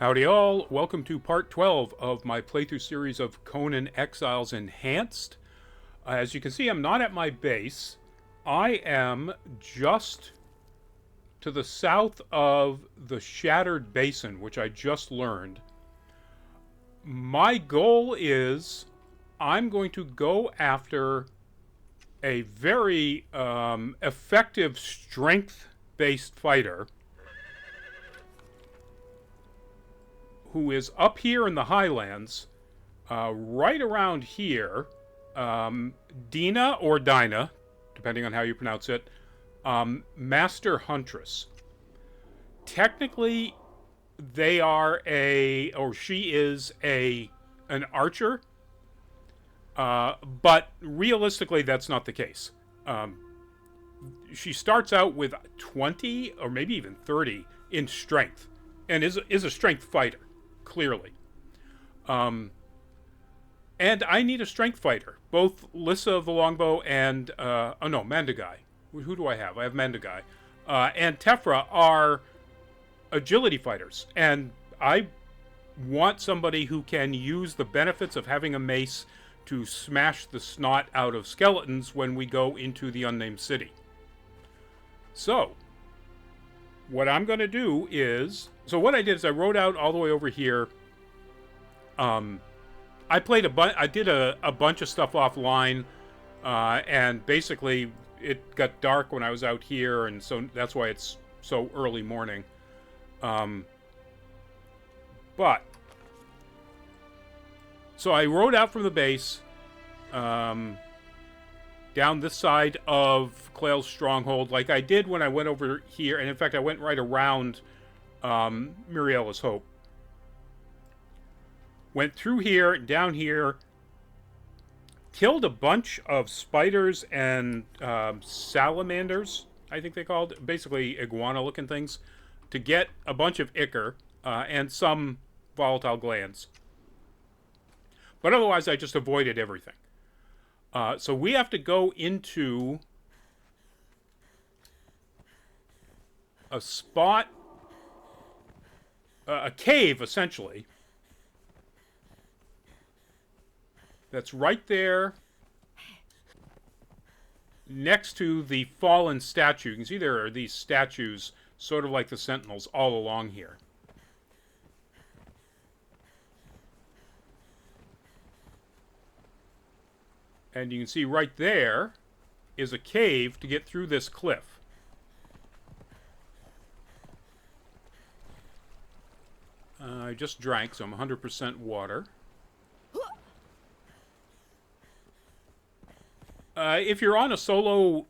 Howdy all, welcome to part 12 of my playthrough series of Conan Exiles Enhanced. As you can see, I'm not at my base. I am just to the south of the Shattered Basin, which I just learned. My goal is I'm going to go after a very effective strength-based fighter who is up here in the Highlands, right around here. Dinah or Dinah, depending on how you pronounce it, Master Huntress. Technically, they are she is an archer, but realistically, that's not the case. She starts out with 20 or maybe even 30 in strength, and is a strength fighter. Clearly. And I need a strength fighter. Both Lissa of the Longbow and, Mandagai. Who do I have? I have Mandagai. And Tefra are agility fighters. And I want somebody who can use the benefits of having a mace to smash the snot out of skeletons when we go into the unnamed city. So, what I'm going to do is... So what I did is I rode out all the way over here. I did a bunch of stuff offline, and basically it got dark when I was out here, and so that's why it's so early morning. So I rode out from the base, down this side of Clail's stronghold, like I did when I went over here, and in fact I went right around Muriela's Hope. Went through here, down here, killed a bunch of spiders and salamanders, I think they called, basically iguana-looking things, to get a bunch of ichor and some volatile glands. But otherwise, I just avoided everything. So we have to go into a spot, a cave, essentially, that's right there next to the fallen statue. You can see there are these statues, sort of like the sentinels, all along here. And you can see right there is a cave to get through this cliff. I just drank, so I'm 100% water. If you're on a solo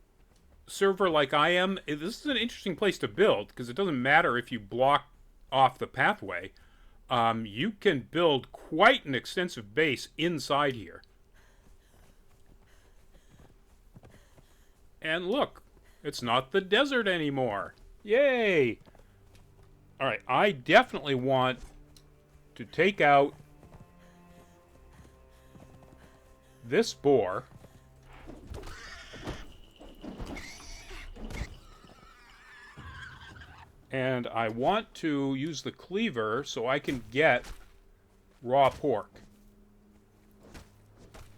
server like I am, this is an interesting place to build, because it doesn't matter if you block off the pathway. You can build quite an extensive base inside here. And look, it's not the desert anymore. Yay! Alright, I definitely want to take out this boar. And I want to use the cleaver so I can get raw pork.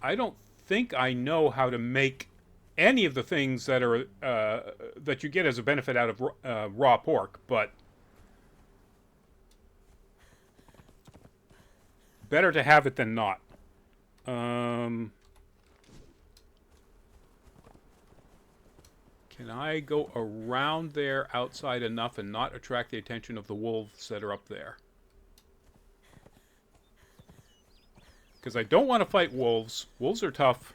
I don't think I know how to make any of the things that are that you get as a benefit out of raw pork, but better to have it than not. Can I go around there outside enough and not attract the attention of the wolves that are up there? Because I don't want to fight wolves. Wolves are tough.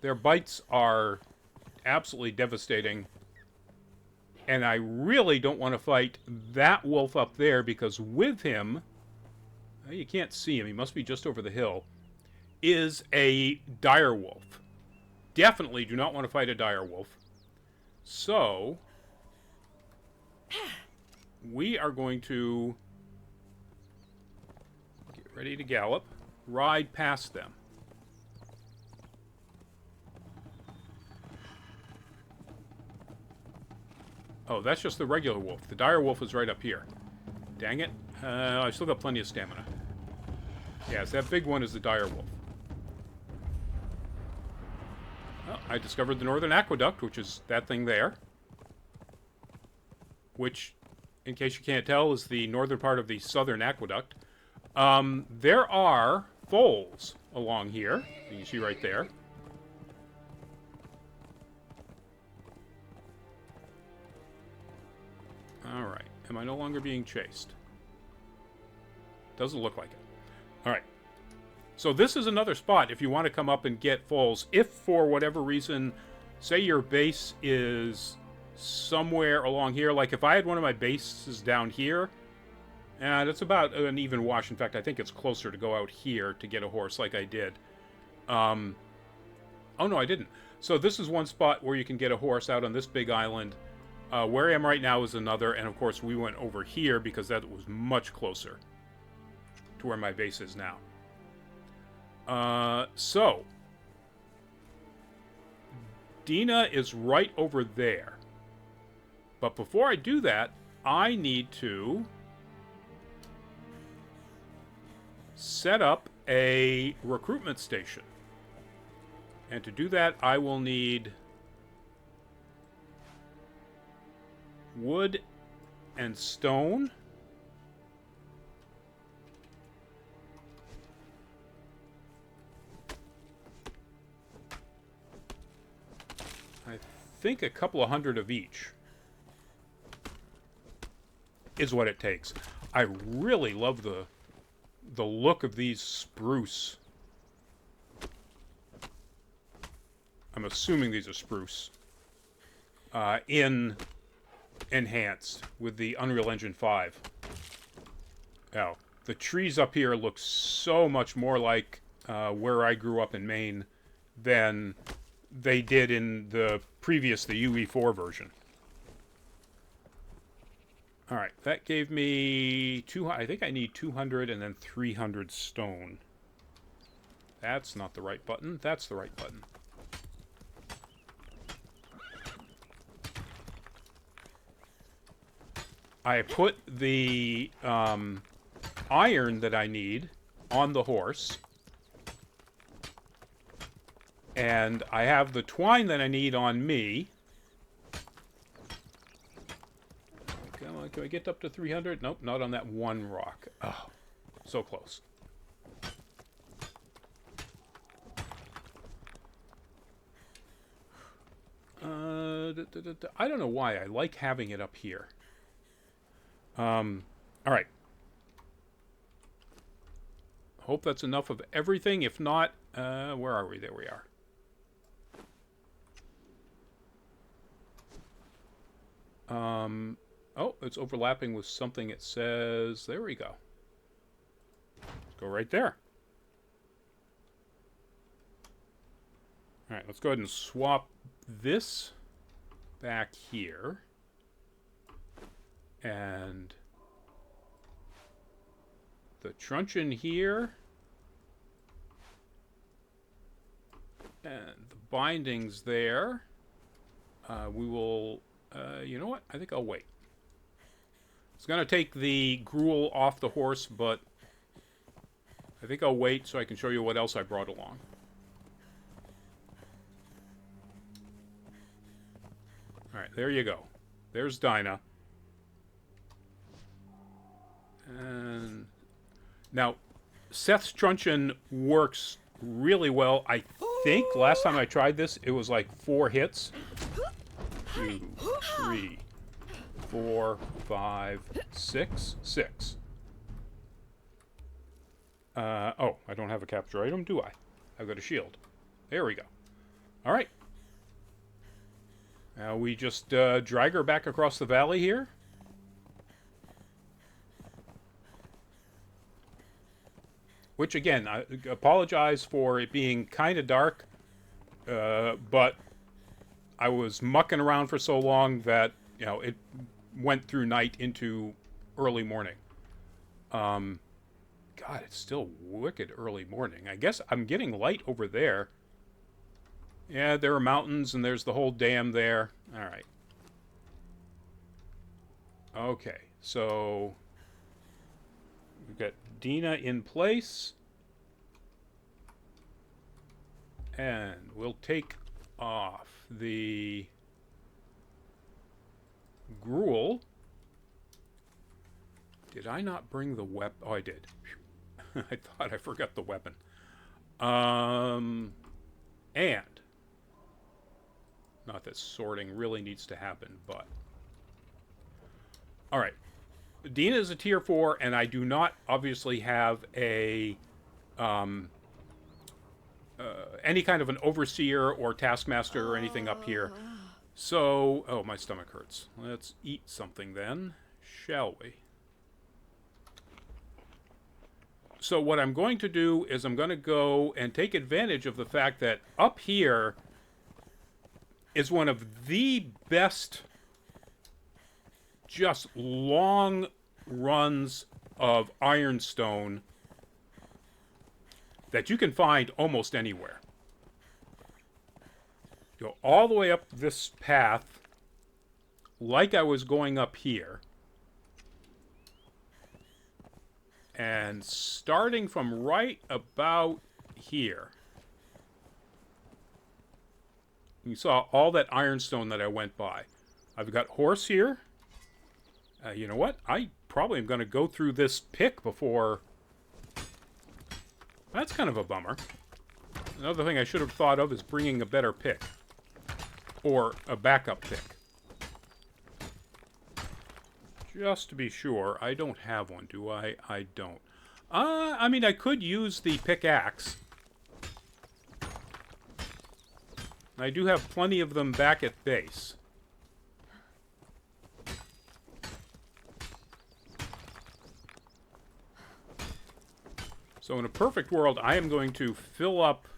Their bites are absolutely devastating. And I really don't want to fight that wolf up there, because with him, you can't see him, he must be just over the hill, is a dire wolf. Definitely do not want to fight a dire wolf. So, we are going to get ready to gallop, ride past them. Oh, that's just the regular wolf. The dire wolf is right up here. Dang it. I still got plenty of stamina. Yes, that big one is the dire wolf. Well, I discovered the Northern Aqueduct, which is that thing there. Which, in case you can't tell, is the northern part of the Southern Aqueduct. There are foals along here. You can see right there. Alright. Am I no longer being chased? Doesn't look like it. Alright. So this is another spot if you want to come up and get foals. If, for whatever reason, say your base is somewhere along here. Like if I had one of my bases down here, and it's about an even wash. In fact, I think it's closer to go out here to get a horse like I did. Oh, no, I didn't. So this is one spot where you can get a horse out on this big island. Where I am right now is another, and of course we went over here because that was much closer to where my base is now. So Dinah is right over there. But before I do that, I need to set up a recruitment station. And to do that, I will need wood and stone. I think a couple of hundred of each is what it takes. I really love the look of these spruce. I'm assuming these are spruce. In Enhanced with the Unreal Engine 5. Oh, the trees up here look so much more like where I grew up in Maine than they did in the UE4 version. Alright, that gave me I think I need 200 and then 300 stone. That's not the right button. That's the right button. I put the iron that I need on the horse. And I have the twine that I need on me. Come on, can I get up to 300? Nope, not on that one rock. Oh, so close. I don't know why. I like having it up here. Alright. Hope that's enough of everything. If not, where are we? There we are. Oh, it's overlapping with something it says. There we go. Let's go right there. Alright, let's go ahead and swap this back here. And the truncheon here. And the bindings there. We will... you know what? I think I'll wait. It's going to take the gruel off the horse, but I think I'll wait so I can show you what else I brought along. Alright, there you go. There's Dinah. And now, Seth's truncheon works really well. I think last time I tried this, it was like 4 hits. 2, 3, 4, 5, 6. 6. Oh, I don't have a capture item, do I? I've got a shield. There we go. Alright. Now we just drag her back across the valley here. Which, again, I apologize for it being kind of dark, but I was mucking around for so long that, you know, it went through night into early morning. God, it's still wicked early morning. I guess I'm getting light over there. Yeah, there are mountains, and there's the whole dam there. All right. Okay, so We've got Dinah in place. And we'll take off the gruel. Did I not bring the weapon? Oh, I did. I thought I forgot the weapon. And not that sorting really needs to happen, but all right. Dinah is a tier 4, and I do not obviously have a any kind of an overseer or taskmaster or anything up here. So, oh, my stomach hurts. Let's eat something then, shall we? So what I'm going to do is I'm going to go and take advantage of the fact that up here is one of the best just long runs of ironstone that you can find almost anywhere. Go all the way up this path like I was going up here. And starting from right about here. You saw all that ironstone that I went by. I've got horse here. You know what? I probably am going to go through this pick before... That's kind of a bummer. Another thing I should have thought of is bringing a better pick. Or a backup pick. Just to be sure, I don't have one, do I? I don't. I mean, I could use the pickaxe. I do have plenty of them back at base. So in a perfect world, I am going to fill up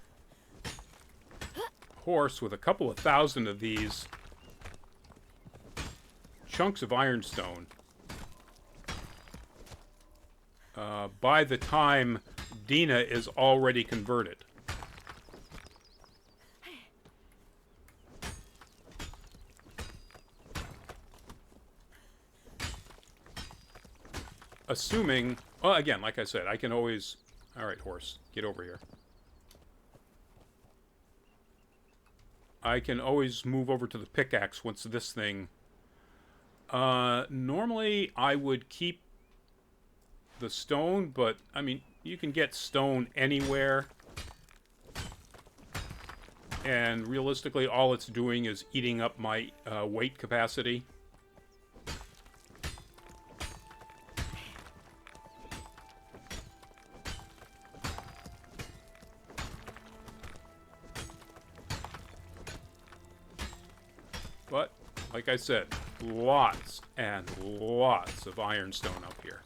horse with a couple of thousand of these chunks of ironstone. By the time Dinah is already converted. Assuming, well, again, like I said, I can always... All right, horse, get over here. I can always move over to the pickaxe once this thing... normally, I would keep the stone, but, I mean, you can get stone anywhere. And realistically, all it's doing is eating up my weight capacity. But, like I said, lots and lots of ironstone up here.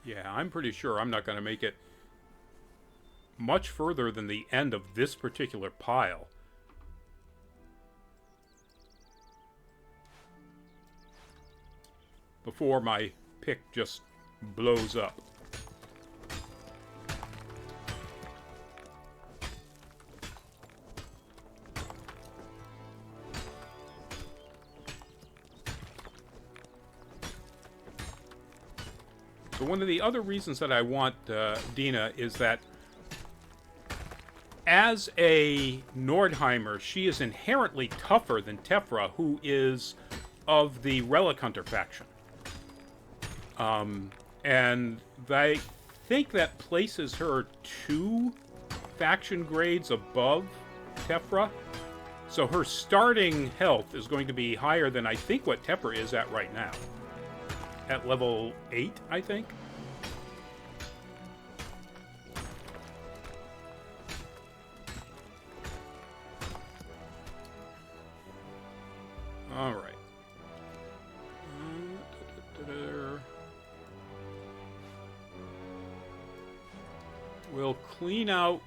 Yeah, I'm pretty sure I'm not going to make it much further than the end of this particular pile. Before my pick just blows up. So one of the other reasons that I want Dinah is that as a Nordheimer, she is inherently tougher than Tefra, who is of the Relic Hunter faction. And I think that places her 2 faction grades above Tefra. So her starting health is going to be higher than I think what Tefra is at right now. At level 8, I think. All right. We'll clean out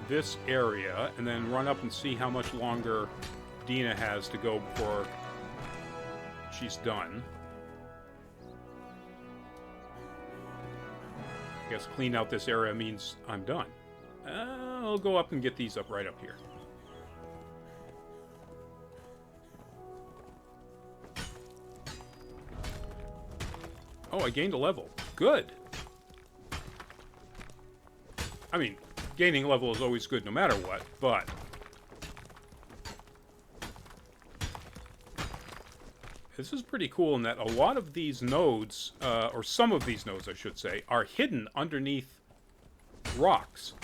this area and then run up and see how much longer Dinah has to go before she's done. I guess clean out this area means I'm done. I'll go up and get these up right up here. Oh, I gained a level. Good. I mean, gaining a level is always good no matter what, but... This is pretty cool in that a lot of these nodes, or some of these nodes, I should say, are hidden underneath rocks.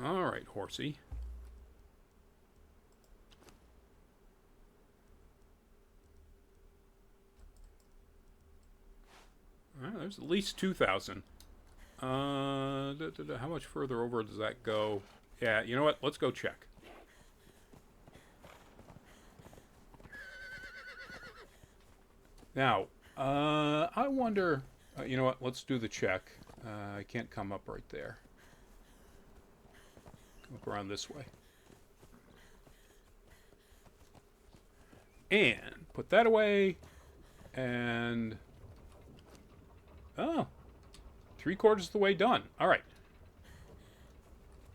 All right, horsey. All right, there's at least 2,000. How much further over does that go? Yeah, you know what? Let's go check. Now, I wonder... you know what? Let's do the check. I can't come up right there. Come up around this way. And put that away. And... Oh. 3/4 of the way done. All right.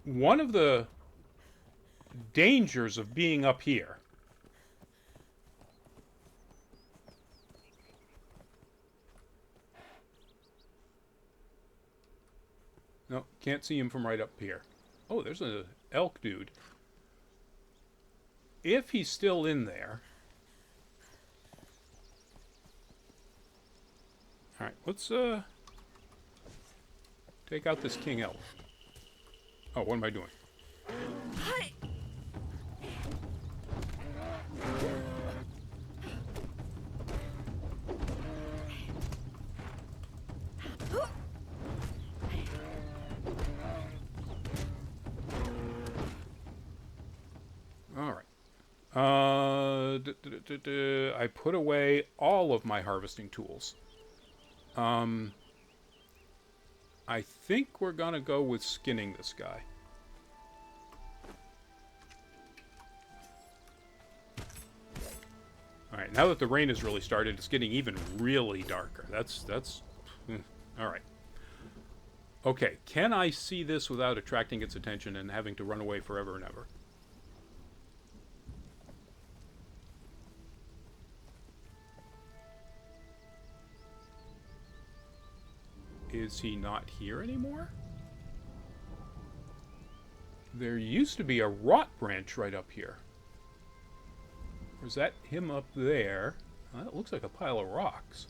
One of the dangers of being up here... No, can't see him from right up here. Oh, there's an elk dude. If he's still in there... Alright, let's, take out this king elf. Oh, what am I doing? Hi. Alright. I put away all of my harvesting tools. I think we're gonna go with skinning this guy. Alright, now that the rain has really started, it's getting even really darker. That's alright. Okay, can I see this without attracting its attention and having to run away forever and ever? Is he not here anymore? There used to be a rot branch right up here. Or is that him up there? That looks like a pile of rocks.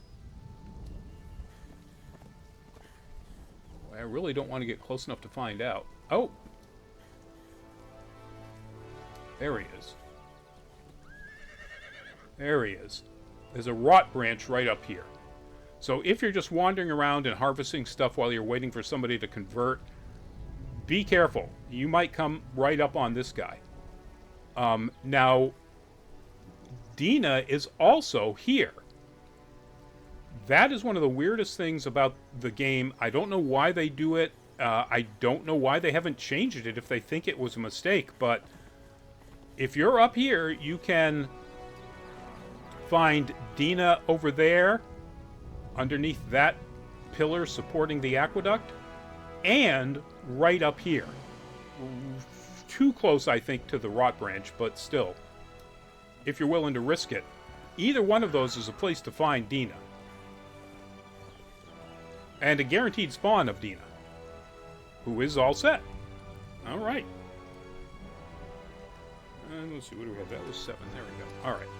I really don't want to get close enough to find out. Oh! There he is. There he is. There's a rot branch right up here. So if you're just wandering around and harvesting stuff while you're waiting for somebody to convert, be careful. You might come right up on this guy. Now, Dinah is also here. That is one of the weirdest things about the game. I don't know why they do it. I don't know why they haven't changed it if they think it was a mistake. But if you're up here, you can find Dinah over there, underneath that pillar supporting the aqueduct, and right up here. Too close, I think, to the rot branch, but still, if you're willing to risk it, either one of those is a place to find Dinah. And a guaranteed spawn of Dinah, who is all set. Alright. And let's see, what do we have? That was 7. There we go. Alright.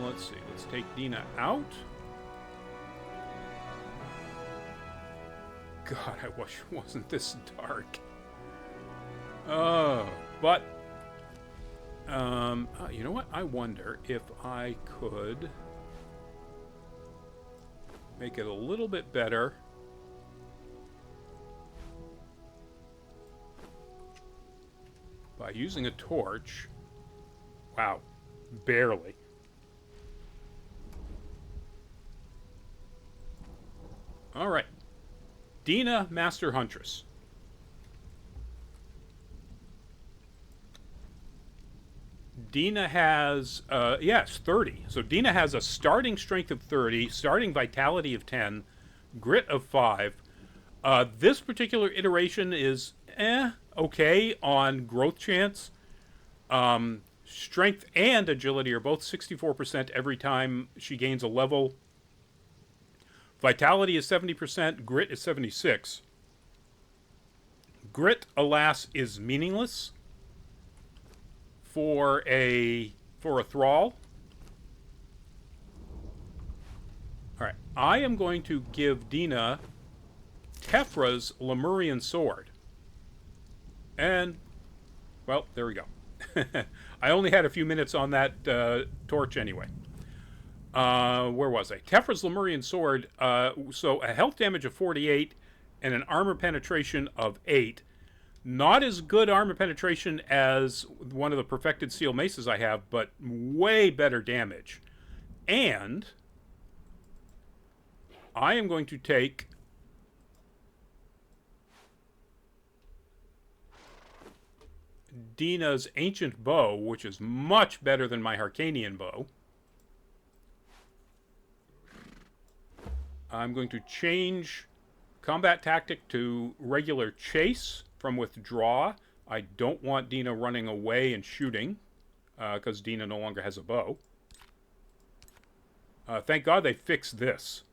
Let's see. Let's take Dinah out. God, I wish it wasn't this dark. But, you know what? I wonder if I could make it a little bit better by using a torch. Wow, barely. All right. Dinah, Master Huntress. Dinah has, yes, 30. So Dinah has a starting strength of 30, starting vitality of 10, grit of 5. This particular iteration is, okay on growth chance. Strength and agility are both 64% every time she gains a level. Vitality is 70%, grit is 76. Grit, alas, is meaningless for a thrall. All right, I am going to give Dinah Tefra's Lemurian sword. And, well, there we go. I only had a few minutes on that torch anyway. Where was I? Tefra's Lemurian sword. So a health damage of 48 and an armor penetration of 8. Not as good armor penetration as one of the perfected steel maces I have, but way better damage. And I am going to take Dinah's ancient bow, which is much better than my Harcanian bow. I'm going to change combat tactic to regular chase from withdraw. I don't want Dinah running away and shooting, because Dinah no longer has a bow. Thank God they fixed this.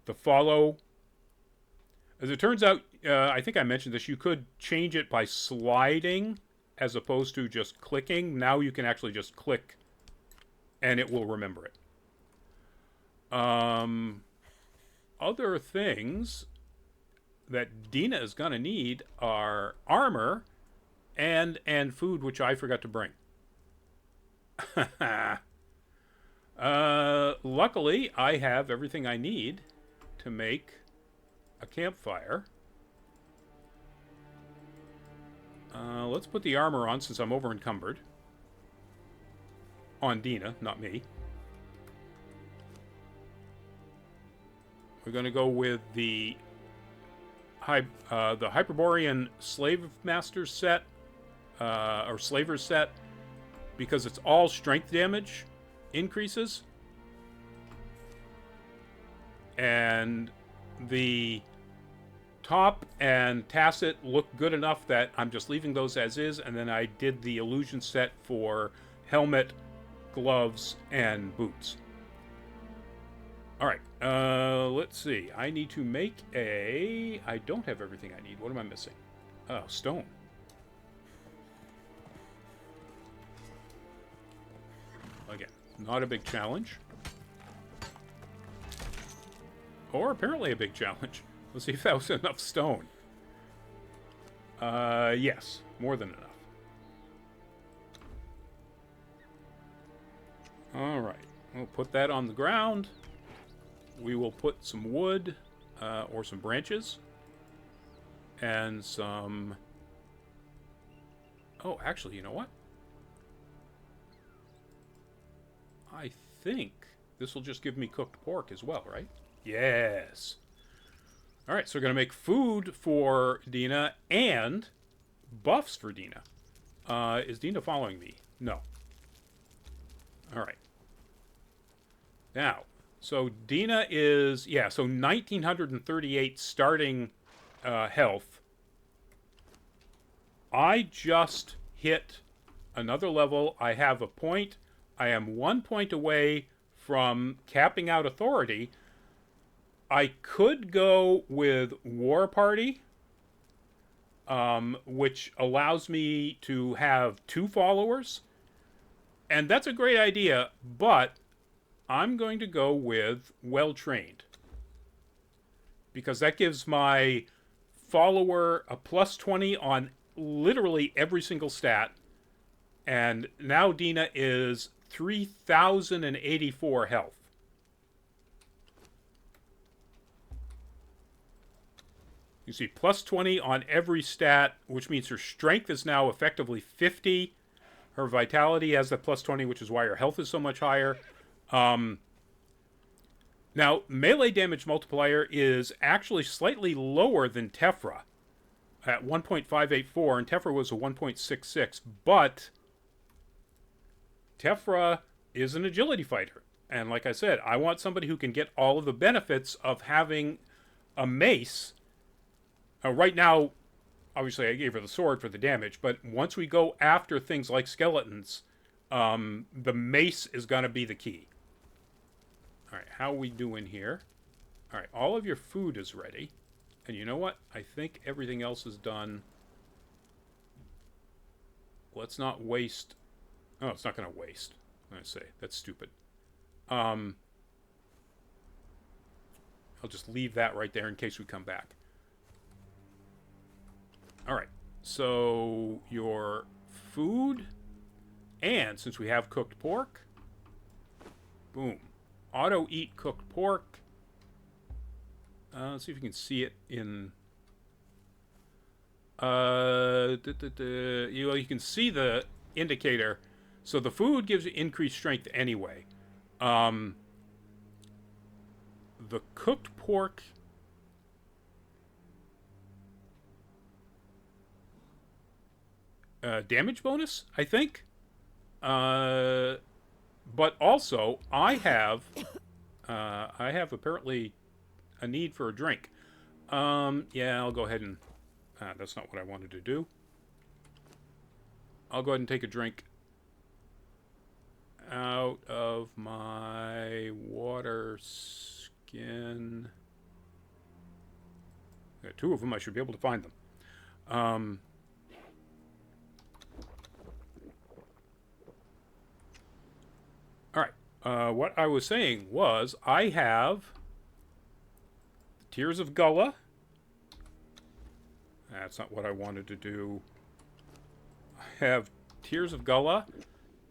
The follow. As it turns out, I think I mentioned this, you could change it by sliding as opposed to just clicking. Now you can actually just click and it will remember it. Other things that Dinah is going to need are armor and food, which I forgot to bring. Luckily, I have everything I need to make a campfire. Let's put the armor on since I'm over encumbered. On Dinah, not me. We're going to go with the Hyperborean Slave Master set, or Slaver set, because it's all strength damage increases. And the top and Tacit look good enough that I'm just leaving those as is, and then I did the illusion set for helmet, gloves, and boots. Alright, let's see. I need to make a... I don't have everything I need. What am I missing? Oh, stone. Again, not a big challenge. Or apparently a big challenge. Let's see if that was enough stone. Yes, more than enough. Alright, we'll put that on the ground. We will put some wood, or some branches. And some... Oh, actually, you know what? I think this will just give me cooked pork as well, right? Yes. Alright, so we're going to make food for Dinah and buffs for Dinah. Is Dinah following me? No. Alright. Now, so Dinah is, yeah, so 1938 starting health. I just hit another level. I have a point. I am 1 point away from capping out authority. I could go with War Party, which allows me to have 2 followers. And that's a great idea, but I'm going to go with Well-Trained. Because that gives my follower a plus 20 on literally every single stat. And now Dinah is 3,084 health. You see, plus 20 on every stat, which means her strength is now effectively 50. Her vitality has that plus 20, which is why her health is so much higher. Now, melee damage multiplier is actually slightly lower than Tefra at 1.584, and Tefra was a 1.66. But Tefra is an agility fighter. And like I said, I want somebody who can get all of the benefits of having a mace. Right now, obviously, I gave her the sword for the damage, but once we go after things like skeletons, the mace is going to be the key. All right, how are we doing here? All right, all of your food is ready. And you know what? I think everything else is done. Let's not waste... Oh, it's not going to waste. I'm going to say. That's stupid. I'll just leave that right there in case we come back. All right. So, your food. And since we have cooked pork. Boom. Auto eat cooked pork. Let's see if you can see it in... You can see the indicator. So the food gives you increased strength anyway. The cooked pork... damage bonus, I think. But also, I have apparently a need for a drink. Yeah, I'll go ahead and... that's not what I wanted to do. I'll go ahead and take a drink out of my water skin. Got two of them. I should be able to find them. All right. What I was saying was I have Tears of Gullah. That's not what I wanted to do. I have Tears of Gullah,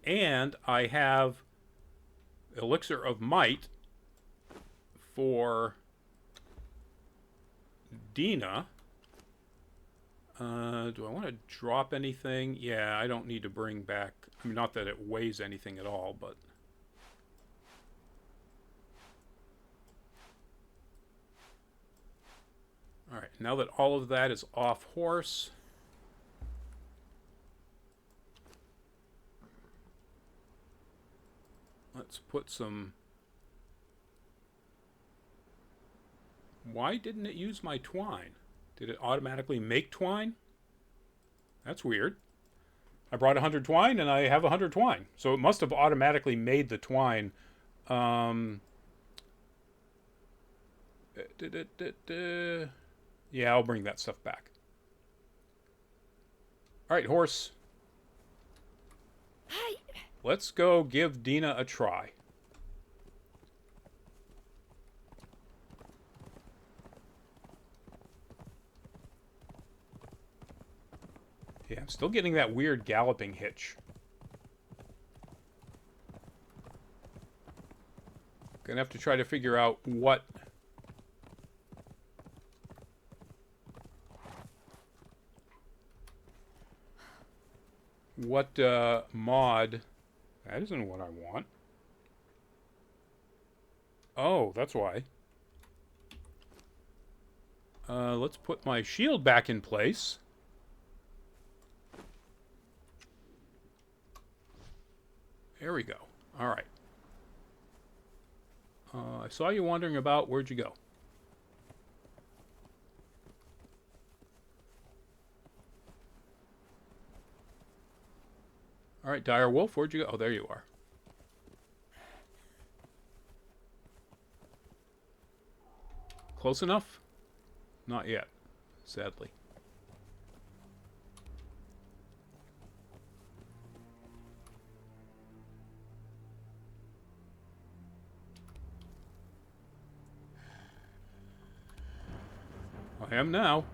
and I have Elixir of Might for Dinah. Do I want to drop anything? Yeah, I don't need to bring back... I mean, not that it weighs anything at all, but... Alright, now that all of that is off horse... Let's put some... Why didn't it use my twine? Did it automatically make twine? That's weird. I brought 100 twine and I have 100 twine. So it must have automatically made the twine. Yeah, I'll bring that stuff back. Alright, horse. Hi. Let's go give Dinah a try. Yeah, I'm still getting that weird galloping hitch. Gonna have to try to figure out what... mod... That isn't what I want. Oh, that's why. Let's put my shield back in place. There we go. All right. I saw you wandering about. Where'd you go? All right, Dire Wolf, where'd you go? Oh, there you are. Close enough? Not yet, sadly. I am now.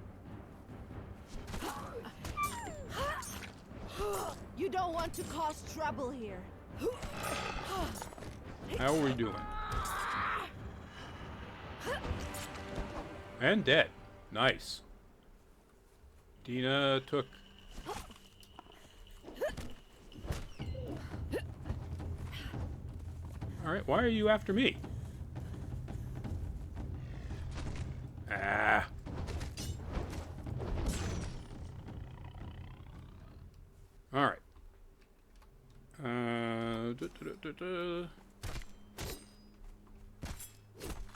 You don't want to cause trouble here. How are we doing? And dead. Nice. Dinah took... Alright, why are you after me? Ah. Alright.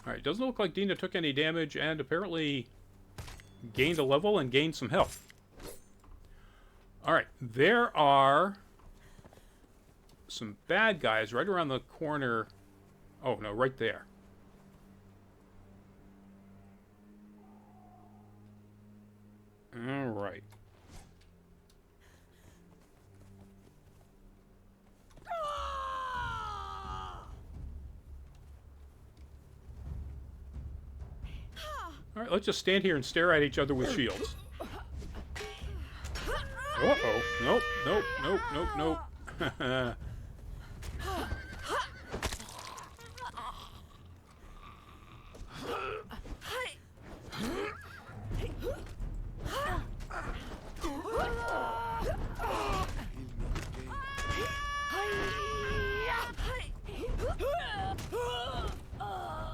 Alright, doesn't look like Dinah took any damage and apparently gained a level and gained some health. Alright, there are some bad guys right around the corner. Oh, no, right there. Alright. Alright, let's just stand here and stare at each other with shields. Uh-oh. Nope, nope, nope, nope, nope.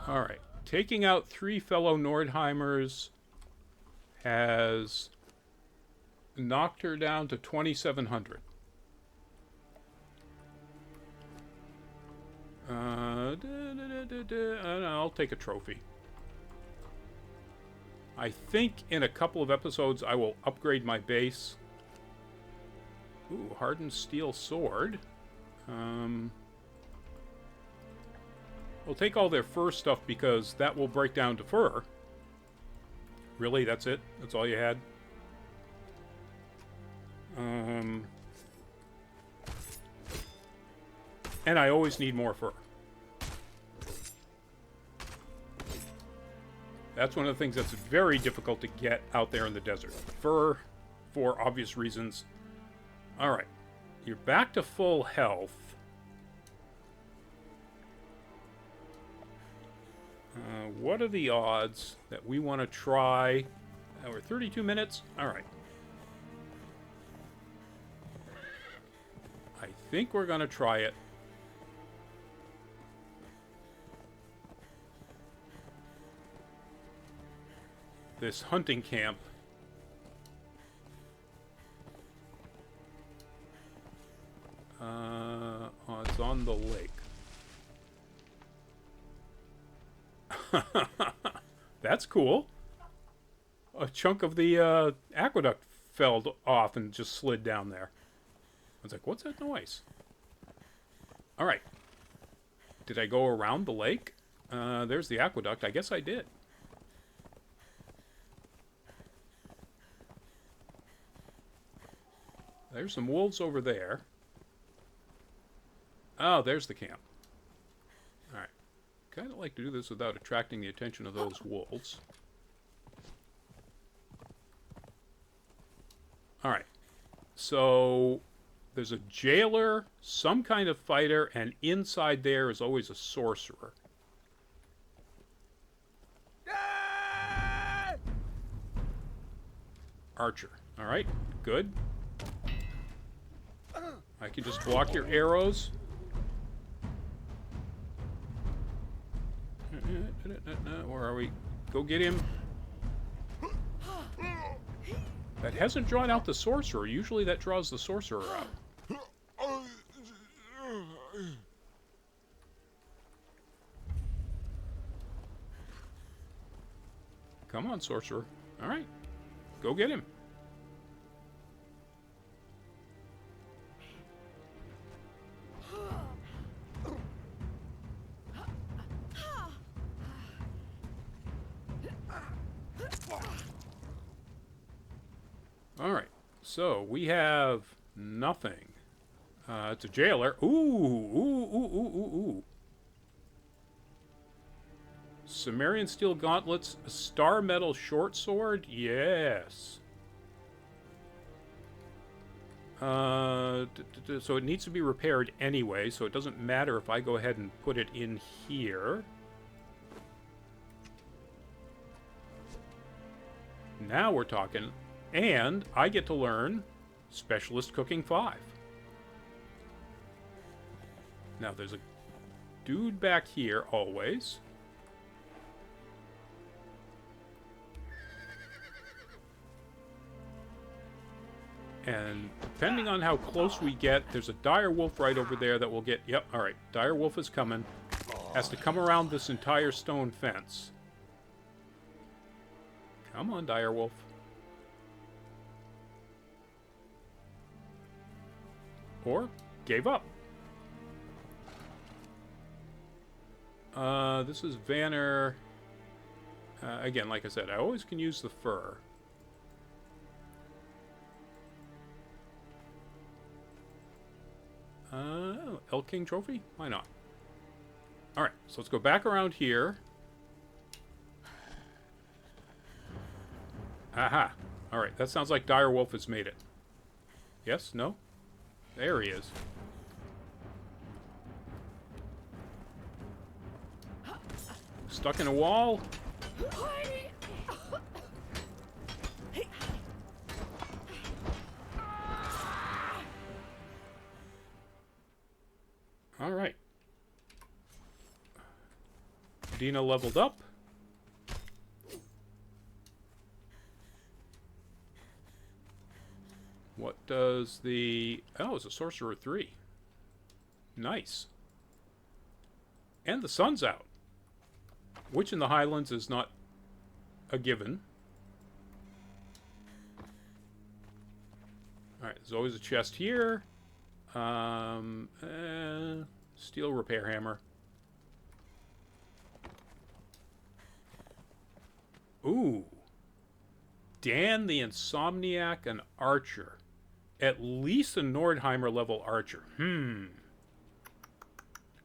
Alright. Taking out 3 fellow Nordheimers has knocked her down to 2,700. I'll take a trophy. I think in a couple of episodes I will upgrade my base. Ooh, hardened steel sword. We'll take all their fur stuff because that will break down to fur. Really? That's it? That's all you had? And I always need more fur. That's one of the things that's very difficult to get out there in the desert. Fur, for obvious reasons. Alright. You're back to full health. What are the odds that we want to try? We're 32 minutes? Alright. I think we're going to try it. This hunting camp. Oh, it's on the lake. That's cool. A chunk of the aqueduct fell off and just slid down there. I was like, what's that noise? Alright. Did I go around the lake? There's the aqueduct. I guess I did. There's some wolves over there. Oh, there's the camp. Alright. Kind of like to do this without attracting the attention of those wolves. Alright. So, there's a jailer, some kind of fighter, and inside there is always a sorcerer. Archer. Alright, good. I can just block your arrows. Where are we? Go get him. That hasn't drawn out the sorcerer. Usually that draws the sorcerer out. Come on, sorcerer. Alright. Go get him. Alright, so we have nothing. It's a jailer. Ooh. Sumerian steel gauntlets, a star metal short sword? Yes. So it needs to be repaired anyway, so it doesn't matter if I go ahead and put it in here. Now we're talking. And I get to learn Specialist Cooking 5. Now, there's a dude back here, always. And depending on how close we get, there's a dire wolf right over there that will get... Yep, alright. Dire wolf is coming. Has to come around this entire stone fence. Come on, dire wolf. Or gave up. This is Vanner. Again, like I said, I always can use the fur. Elk King Trophy? Why not? Alright, so let's go back around here. Aha. Alright, that sounds like Dire Wolf has made it. Yes? No? There he is. Stuck in a wall? Alright. Dinah leveled up. What does the... Oh, it's a Sorcerer 3. Nice. And the sun's out. Which in the Highlands is not a given. Alright, there's always a chest here. Steel repair hammer. Ooh. Dan the Insomniac, an archer. At least a Nordheimer level archer.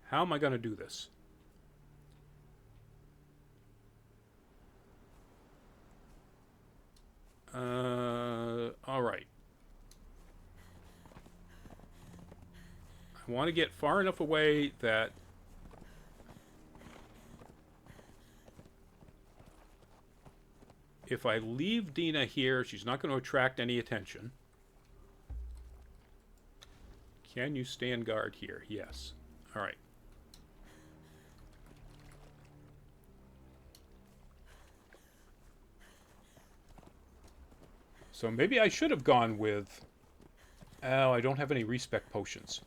How am I going to do this? Alright. I want to get far enough away that... If I leave Dinah here, she's not going to attract any attention. Can you stand guard here? Yes. Alright. So maybe I should have gone with... Oh, I don't have any respec potions.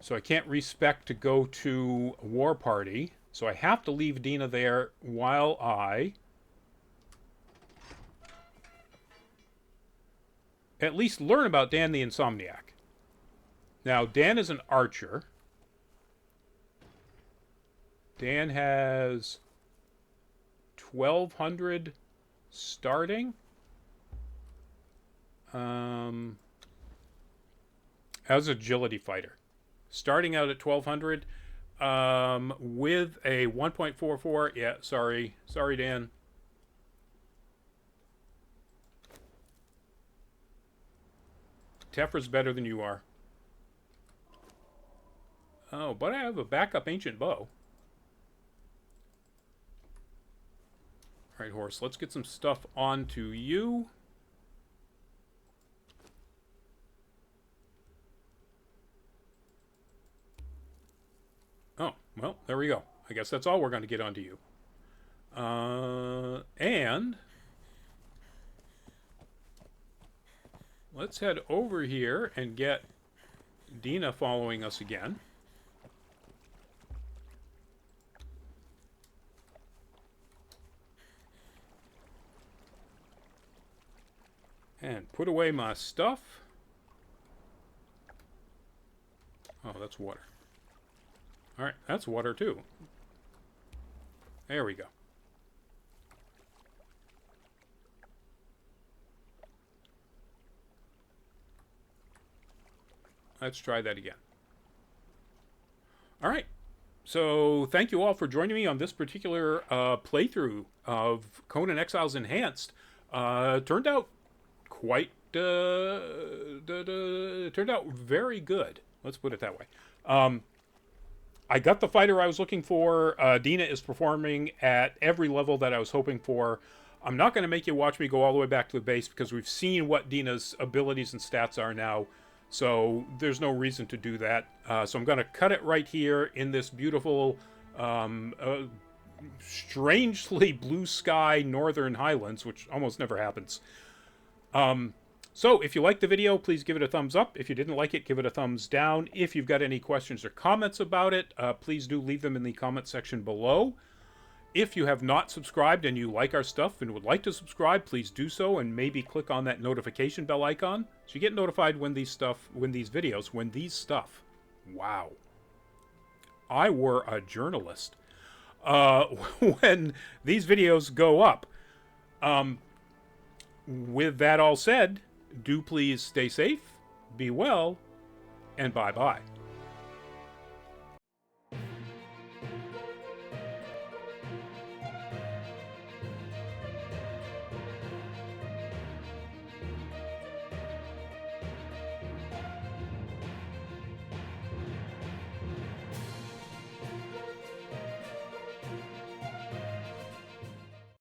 So I can't respec to go to a war party. So I have to leave Dinah there while I... at least learn about Dan the Insomniac. Now, Dan is an archer. Dan has 1,200 starting. As agility fighter. Starting out at 1,200. With a 1.44. Yeah, sorry. Sorry, Dan. Tefra's better than you are. Oh, but I have a backup ancient bow. Alright, horse, let's get some stuff onto you. Oh, well, there we go. I guess that's all we're going to get onto you. And... let's head over here and get Dinah following us again. And put away my stuff. Oh, that's water. Alright, that's water too. There we go. Let's try that again. All right. So thank you all for joining me on this particular playthrough of Conan Exiles Enhanced. Turned out quite... turned out very good. Let's put it that way. I got the fighter I was looking for. Dinah is performing at every level that I was hoping for. I'm not going to make you watch me go all the way back to the base because we've seen what Dinah's abilities and stats are now. So there's no reason to do that. So I'm going to cut it right here in this beautiful, strangely blue sky northern Highlands, which almost never happens. So if you liked the video, please give it a thumbs up. If you didn't like it, give it a thumbs down. If you've got any questions or comments about it, please do leave them in the comment section below. If you have not subscribed and you like our stuff and would like to subscribe, please do so, and maybe click on that notification bell icon so you get notified when these stuff. Wow. I were a journalist. When these videos go up. With that all said, do please stay safe, be well, and bye-bye.